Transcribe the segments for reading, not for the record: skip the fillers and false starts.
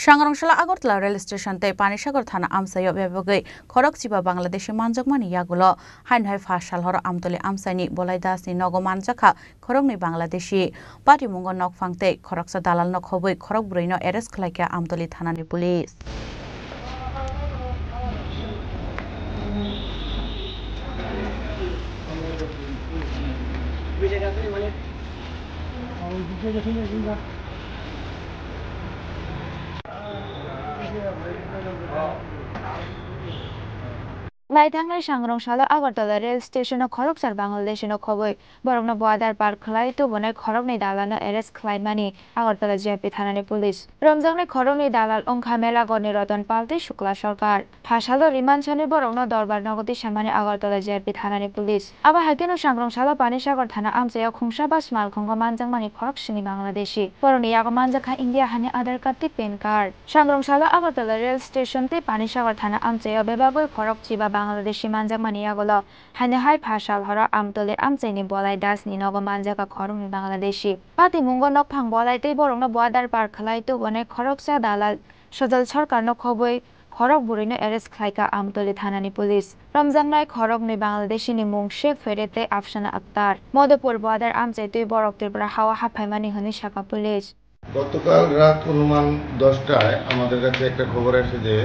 Sangrongshela Agartala Rail Station te Panisagar Thana Amsayo Bebagai Khorok Chiba Bangladeshi Manjakmani Yagulo Hainhai Fashal Hor Amtoli Amsani Bolaidas ni Nogo Manjaka Khorokni Bangladeshi Pati Mungo Nok Fangte Khoroksa Dalal Nok Hoboi Khorok Bruino Eres Khlaika Amtoli Thanani Police Laitangai Sangrongshela Agartala Rail Station Khoroksar Bangladesh no Khoboi Borokno Border Par Khlai tu Bonai Khorokni Dalal Arrest Khlaimani Agartala JP Thanani Police Ramjangni Khorokni Dalal Ongkha Mela Goni Ratan Palte Shukla Sarkar Phashalo Rimanchani Borokno Dorbar Nogoti Samani Agartala JP Thanani Police Aba Hakeno Sangrongshela Panisagar Thana Amsaya Khungsha Bas Mal Khongo Manjangmani Khoroksini Bangladeshi Boroni Yago Manjakha India Hani Aadhaar Card ti PAN card Sangrongshela Agartala Rail Station te Panisagar Thana Amsaya Bebagoi Khorok Chiba Bangladeshi Manjakmani Yagulo Hanahai Phashal Hora Amtoli Amchaini Bolai Das ni Nogo Manjaka Khorokni Bangladeshi Pati Mungo Nok Phang Bolai te Borokno Border Par Khlai tu Bonai Khoroksa Dalal Sojal Sarkar no Khoboi Khorok Burino Arrest Khlaika Amtoli Thanani Police Ramjangnai Khorokni Bangladeshi ni Mung Sheikh Ferete Afshana Akhtar Modopur Border Amchai tu Borok Tripura Hawa Haphaimani Hani Shaka Police গতকাল রাত অনুমান 10টায় আমাদের কাছে একটা খবর আসে যে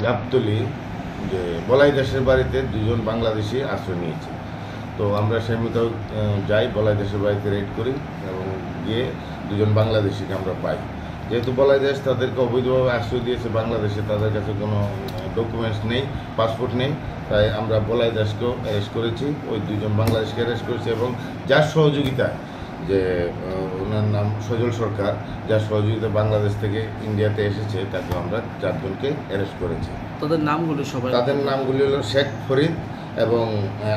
গাবতলী যে বলাই দেশের বাড়িতে দুজন বাংলাদেশি আশ্রয় নিয়েছে তো আমরা সেই মতো যাই বলাই দেশের বাড়িতে রেড করি এবং গিয়ে দুজন বাংলাদেশিকে আমরা পাই যেহেতু বলাই দেশ তাদেরকে অবৈধভাবে আশ্রয় দিয়েছে বাংলাদেশে তাদের কাছে কোনো ডকুমেন্টস নেই পাসপোর্ট নেই তাই আমরা বলাই দেশকেও অ্যারেস্ট করেছি ওই দুজন বাংলাদেশকে অ্যারেস্ট করেছি এবং যার সহযোগিতায় যে ওনার নাম সজল সরকার যার সহযোগিতা বাংলাদেশ থেকে ইন্ডিয়াতে এসেছে তাকে আমরা চারজনকে অ্যারেস্ট করেছি তাদের নামগুলি হলো শেখ ফরিদ এবং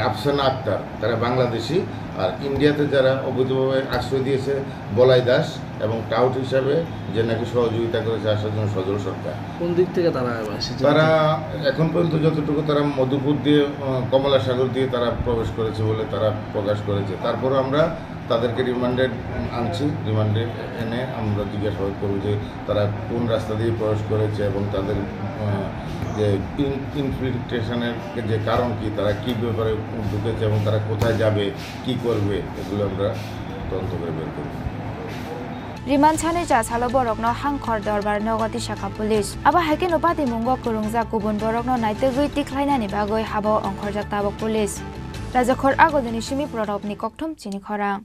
আফসানা আক্তার তারা বাংলাদেশি আর ইন্ডিয়াতে যারা অবৈধভাবে আশ্রয় দিয়েছে বলাই দাস এবং টাউট হিসাবে যে নাকি সহযোগিতা করেছে আসার জন্য সজল সরকার কোন দিক থেকে তারা এখন পর্যন্ত যতটুকু তারা মধুপুর দিয়ে কমলা সাগর দিয়ে তারা প্রবেশ করেছে বলে তারা প্রকাশ করেছে তারপরও আমরা তাদেরকে রিমান্ডে আনছি রিমান্ডে এনে আমরা জিজ্ঞাসাবাদ করব যে তারা কোন রাস্তা দিয়ে প্রবেশ করেছে এবং তাদের যে ইনফিল্ট্রেশনের যে কারণ কি তারা কী ব্যাপারে ঢুকেছে এবং তারা কোথায় যাবে কি করবে এগুলো আমরা তদন্ত করে বের করব Rimanchani Jasalo Borokno Hangkhor Dorbar Nogoti Shaka Police Aba Hakeno Pati Mungo Kurungja Kubun Borokno Naitegui Tikhlainani Bagoi Habo Ongkhorjak Tabok Police Rajakhor Agodini Shimi Prodopni Kokthom Chini Khorang